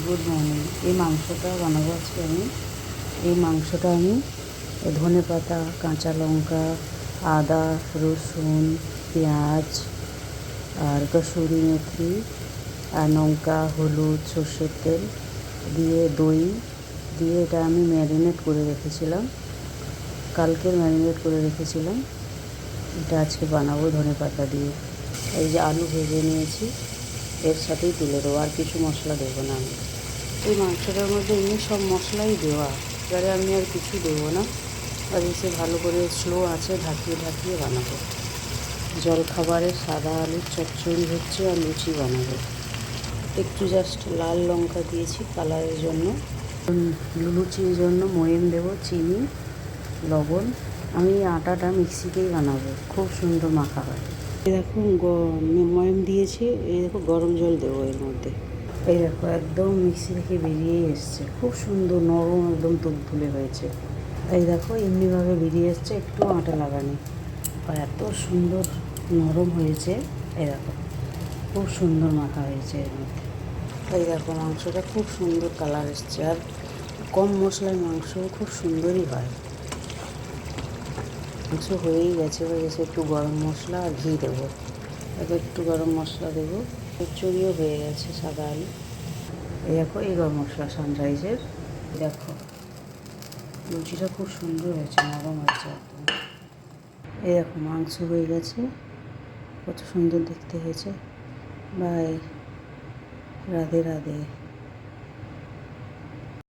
Good morning. এই মাংসটা বানাবো আজকে আমি। এই মাংসটা আমি ধনেপাতা, কাঁচা লঙ্কা, আদা, রসুন, পেঁয়াজ আর কসুরি মেথি আর লঙ্কা, হলুদ, সর্ষের তেল দিয়ে দই দিয়ে এটা আমি ম্যারিনেট করে রেখেছিলাম। কালকের ম্যারিনেট করে রেখেছিলাম। এটা আজকে বানাবো ধনেপাতা দিয়ে। এই যে আলু ভেজে নিয়েছি, এর সাথেই তুলে দেবো, আর কিছু মশলা দেবো না আমি। এই মাংসটার মধ্যে এমনি সব মশলাই দেওয়া, এবারে আমি আর কিছু দেবো না। আর এসে ভালো করে স্লো আছে ঢাকিয়ে ঢাকিয়ে বানাবো। জলখাবারে সাদা আলুর চচ্চড়ি হচ্ছে আর লুচি বানাবো। একটু জাস্ট লাল লঙ্কা দিয়েছি কালারের জন্য। লুচির জন্য ময়ম দেবো, চিনি, লবণ। আমি এই আটাটা মিক্সিতেই বানাবো, খুব সুন্দর মাখা হয়। এই দেখো ময়ম দিয়েছি, এই দেখো গরম জল দেবো এর মধ্যে। এই দেখো একদম মিক্সি থেকে বেরিয়েই এসছে, খুব সুন্দর নরম, একদম তুলতুলে হয়েছে। এই দেখো এমনিভাবে বেরিয়ে এসছে, একটু আটা লাগানি, আর এত সুন্দর নরম হয়েছে। এই দেখো খুব সুন্দর মাখা হয়েছে এর মধ্যে। এই দেখো মাংসটা খুব সুন্দর কালার এসছে, আর কম মশলায় মাংস খুব সুন্দরই হয়। মাংস হয়েই গেছে, একটু গরম মশলা আর ঘি দেবো। এবার একটু গরম মশলা দেবো। চচ্চড়িও হয়ে গেছে সাদা আলু। এই দেখো এই গরম মশলা সানরাইজের। দেখো লুচিটা খুব সুন্দর হয়েছে, নরম হয়েছে একদম। এই দেখো মাংস হয়ে গেছে, কত সুন্দর দেখতে হয়েছে। বাই, রাধে রাধে।